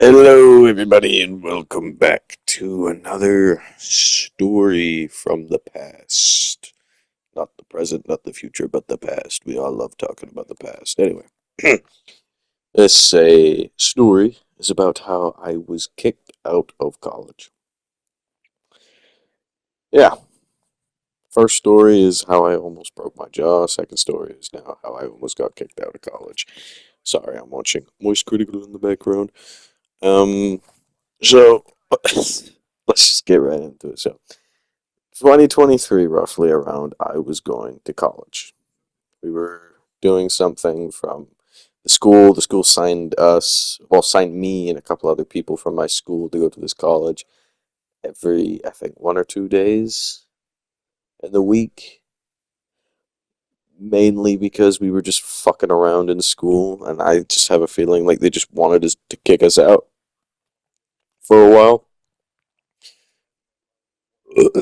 Hello, everybody, and welcome back to another story from the past. Not the present, not the future, but the past. We all love talking about the past. Anyway, this a story is about how I was kicked out of college. Yeah, first story is how I almost broke my jaw. Second story is now how I almost got kicked out of college. Sorry, I'm watching Moist Critical in the background. Um, so let's just get right into it. So, 2023, roughly around, I was going to college. We were doing something from the school. The school signed us, well, signed me and a couple other people from my school to go to this college every, I think, 1 or 2 days in the week. Mainly because we were just fucking around in school, and I just have a feeling like they just wanted us to kick us out for a while.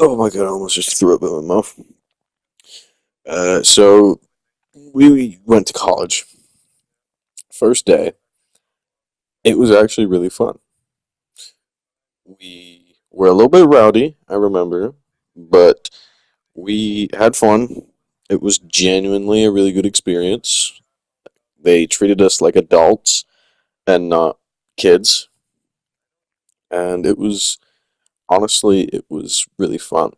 Oh my god, I almost just threw up in my mouth. So we went to college. First day, it was actually really fun. We were a little bit rowdy, I remember, but we had fun. It was genuinely a really good experience. They treated us like adults and not kids, and it was honestly, it was really fun.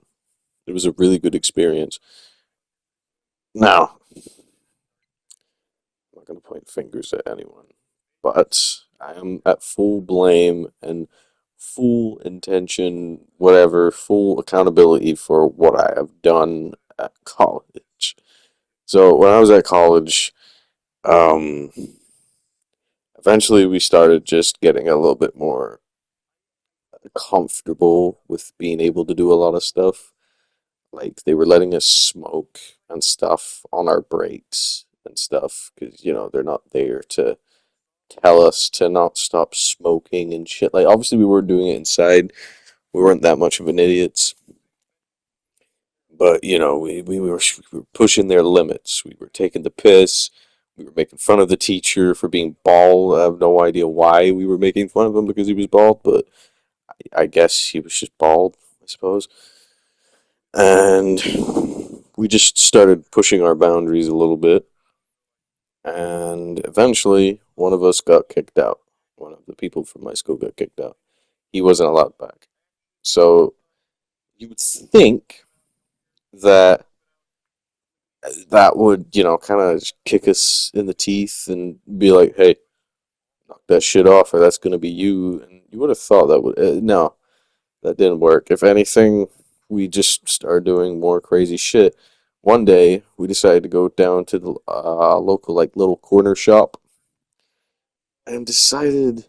It was a really good experience. Now, I'm not going to point fingers at anyone, but I am at full blame and full intention, whatever, full accountability for what I have done at college. So when I was at college, um, eventually we started just getting a little bit more comfortable with being able to do a lot of stuff. Like they were letting us smoke and stuff on our breaks and stuff because they're not there to tell us to not stop smoking and shit. Like obviously we weren't doing it inside. We weren't that much of an idiots, but we were pushing their limits. We were taking the piss. We were making fun of the teacher for being bald. I have no idea why we were making fun of him because he was bald, but I guess he was just bald, I suppose. And we just started pushing our boundaries a little bit. And eventually, one of us got kicked out. One of the people from my school got kicked out. He wasn't allowed back. So you would think that that would, kind of kick us in the teeth and be like, hey, knock that shit off, or that's going to be you. And you would have thought that would. No, that didn't work. If anything, we just started doing more crazy shit. One day, we decided to go down to the local, like, little corner shop and decided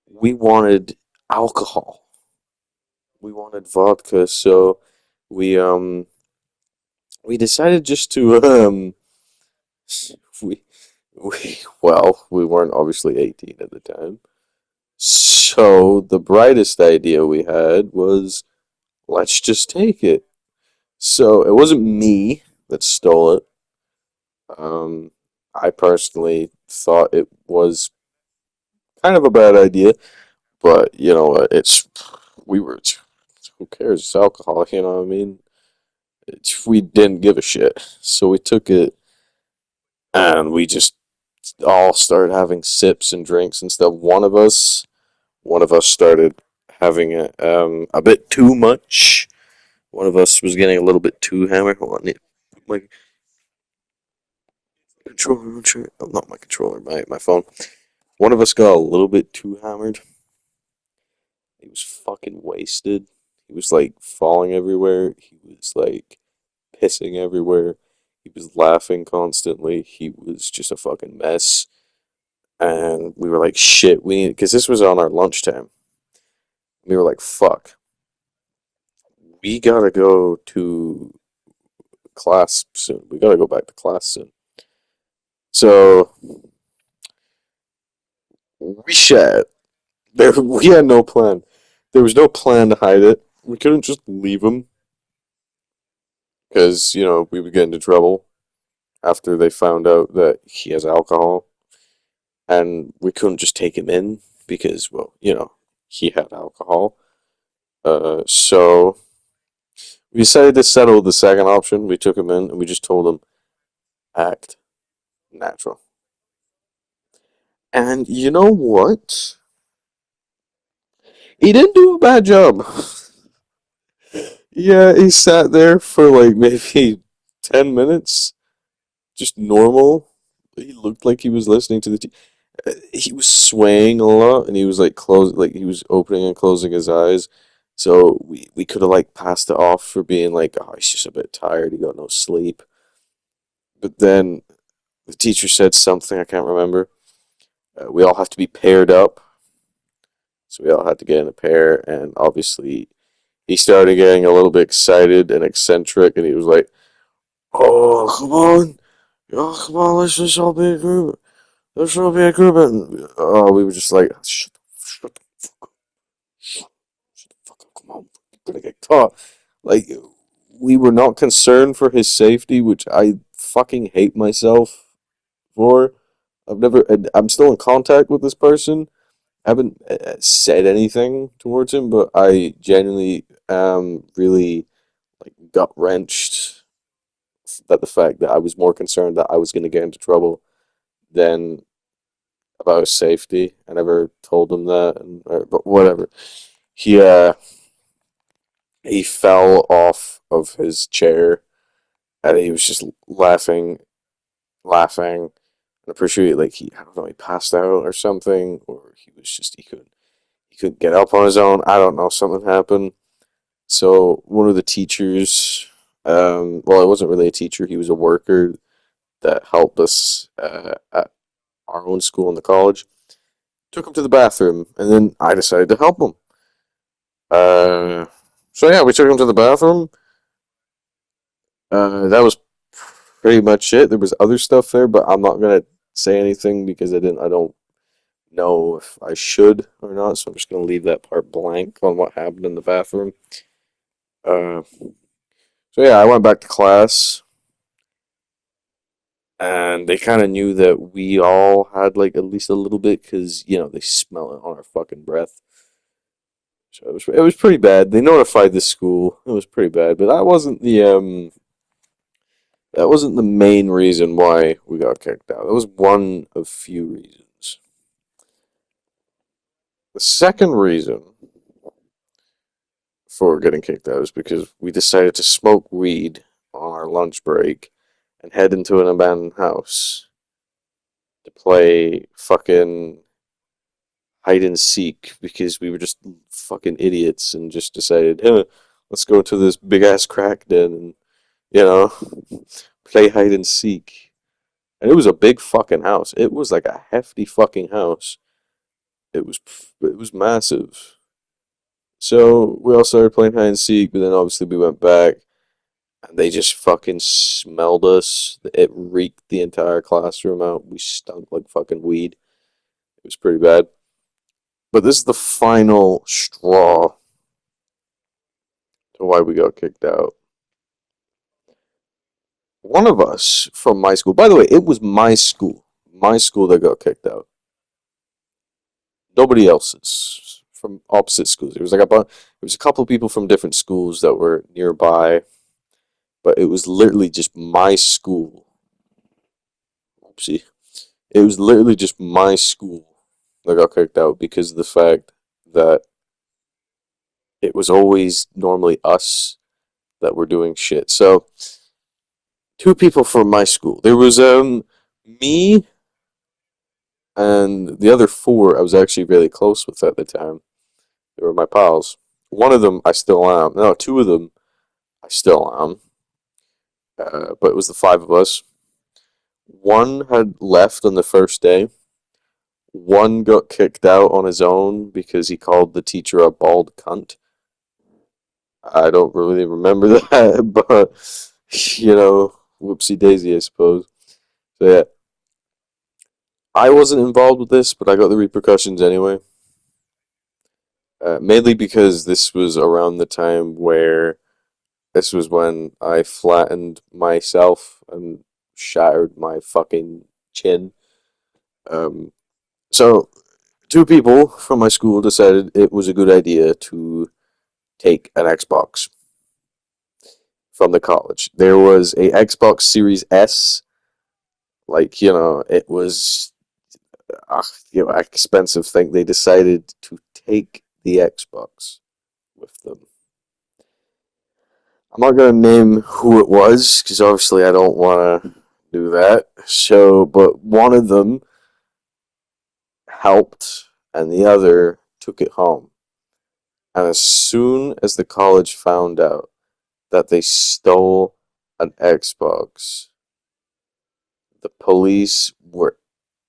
we wanted alcohol. We wanted vodka, so we, um, we decided just to, we, we weren't obviously 18 at the time. So the brightest idea we had was let's just take it. So it wasn't me that stole it. Um, I personally thought it was kind of a bad idea, but you know what? We were who cares? It's alcohol, you know what I mean? We didn't give a shit, so we took it and we just all started having sips and drinks and stuff. One of us started having a bit too much. One of us was getting a little bit too hammered. Hold on, my controller, not my controller, my phone. One of us got a little bit too hammered. He was fucking wasted. He was like falling everywhere. He was like pissing everywhere. He was laughing constantly. He was just a fucking mess. And we were like, shit, we need, because this was on our lunchtime. We were like, fuck, we gotta go to class soon. We gotta go back to class soon. So we shat. We had no plan. There was no plan to hide it. We couldn't just leave him because we would get into trouble after they found out that he has alcohol, and we couldn't just take him in because, well, he had alcohol. So we decided to settle the second option. We took him in and we just told him, act natural. And you know what? He didn't do a bad job. Yeah, he sat there for like maybe 10 minutes, just normal. He looked like he was listening to he was swaying a lot and he was like he was opening and closing his eyes. So we could have like passed it off for being like, oh, he's just a bit tired, he got no sleep. But then the teacher said something, I can't remember. We all have to be paired up. So we all had to get in a pair, and obviously he started getting a little bit excited and eccentric, and he was like, "Oh, come on, oh, come on, let's just all be a group. Let's all be a group." And we were just like, shut the fuck up, shut the fuck up, come on, we're gonna get caught." Like, we were not concerned for his safety, which I fucking hate myself for. And I'm still in contact with this person. I haven't said anything towards him, but I genuinely am really like gut wrenched that the fact that I was more concerned that I was going to get into trouble than about his safety. I never told him that, but whatever. He uh he fell off of his chair and he was just laughing. I'm pretty sure like I don't know, he passed out or something, or he couldn't get up on his own. I don't know, something happened. So one of the teachers, well, it wasn't really a teacher; he was a worker that helped us at our own school in the college. Took him to the bathroom, and then I decided to help him. Uh, so yeah, we took him to the bathroom. That was pretty much it. There was other stuff there, but I'm not gonna say anything because I don't know if I should or not. So I'm just gonna leave that part blank on what happened in the bathroom. Uh, so yeah, I went back to class. And they kind of knew that we all had like at least a little bit because they smell it on our fucking breath. So it was pretty bad. They notified the school. It was pretty bad, but that wasn't the main reason why we got kicked out. That was one of few reasons. The second reason for getting kicked out is because we decided to smoke weed on our lunch break and head into an abandoned house to play fucking hide and seek because we were just fucking idiots and just decided, hey, let's go to this big ass crack den and you know play hide and seek. And it was a big fucking house. It was like a hefty fucking house. It was massive. So we all started playing hide and seek, but then obviously we went back and they just fucking smelled us. It reeked the entire classroom out. We stunk like fucking weed. It was pretty bad. But this is the final straw to why we got kicked out. One of us from my school, by the way, it was my school that got kicked out. Nobody else's from opposite schools. It was a couple of people from different schools that were nearby, but it was literally just my school. Oopsie. It was literally just my school that got kicked out because of the fact that it was always normally us that were doing shit. So two people from my school. There was me and the other four I was actually really close with at the time. They were my pals. One of them I still am. No, two of them I still am. But it was the five of us. One had left on the first day. One got kicked out on his own because he called the teacher a bald cunt. I don't really remember that, but whoopsie daisy, I suppose. So yeah, I wasn't involved with this, but I got the repercussions anyway. Mainly because this was around the time where this was when I flattened myself and shattered my fucking chin. Um, so two people from my school decided it was a good idea to take an Xbox from the college. There was a Xbox Series S, like it was expensive thing. They decided to take the Xbox with them. I'm not gonna name who it was because obviously I don't want to do that. So, but one of them helped, and the other took it home. And as soon as the college found out that they stole an Xbox, the police were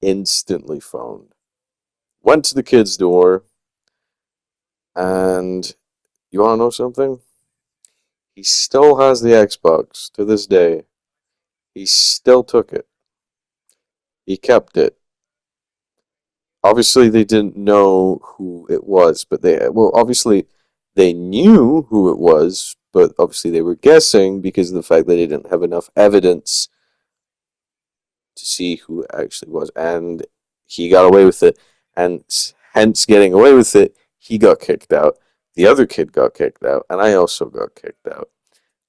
instantly phoned. Went to the kid's door, and you want to know something? He still has the Xbox to this day. He still took it. He kept it. Obviously, they didn't know who it was, but obviously, they knew who it was, but obviously, they were guessing because of the fact that they didn't have enough evidence to see who it actually was. And he got away with it. And hence, getting away with it, he got kicked out. The other kid got kicked out, and I also got kicked out.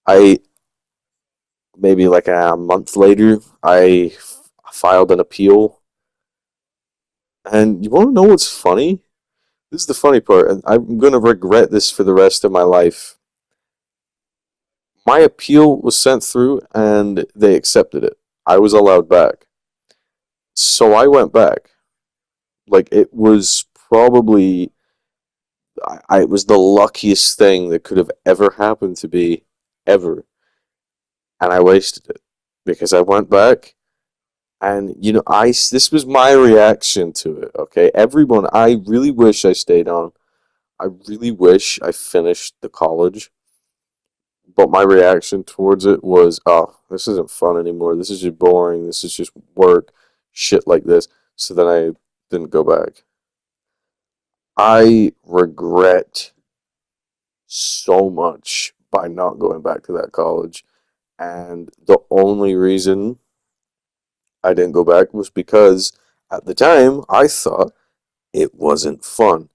I maybe like a month later, I filed an appeal. And you want to know what's funny? This is the funny part, and I'm going to regret this for the rest of my life. My appeal was sent through, and they accepted it. I was allowed back. So I went back. Like, it was probably, it was the luckiest thing that could have ever happened to me, ever. And I wasted it. Because I went back, and, this was my reaction to it, okay? Everyone, I really wish I stayed on. I really wish I finished the college, but my reaction towards it was, oh, this isn't fun anymore. This is just boring. This is just work, shit like this. So then I didn't go back. I regret so much by not going back to that college. And the only reason I didn't go back was because at the time I thought it wasn't fun.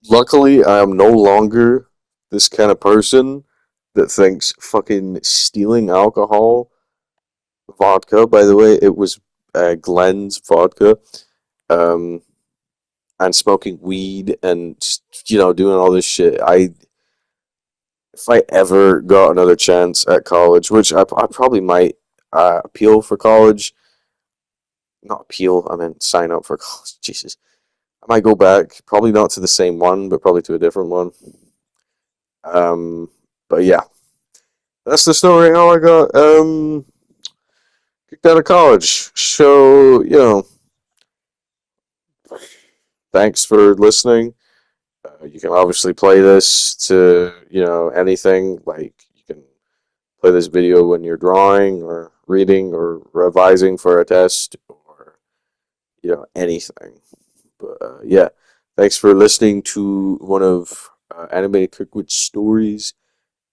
Luckily, I am no longer this kind of person that thinks fucking stealing alcohol, vodka, by the way, it was Glenn's vodka, um, and smoking weed and, doing all this shit. If I ever got another chance at college, which I probably might appeal for college, not appeal, I meant sign up for college, Jesus. I might go back, probably not to the same one, but probably to a different one. Um, but yeah, that's the story how I got kicked out of college. So, thanks for listening. You can obviously play this to, anything. Like, you can play this video when you're drawing or reading or revising for a test or, anything. But yeah, thanks for listening to one of Animated Kirkwood's stories,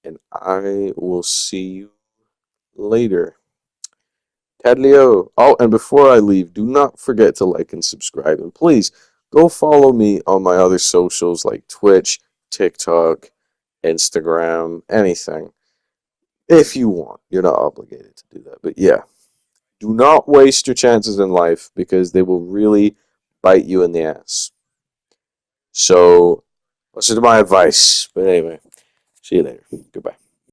and I will see you later. Tadleo. Oh, and before I leave, do not forget to like and subscribe. And please go follow me on my other socials like Twitch, TikTok, Instagram, anything. If you want. You're not obligated to do that. But yeah, do not waste your chances in life because they will really bite you in the ass. So, listen to my advice. But anyway, see you later. Goodbye.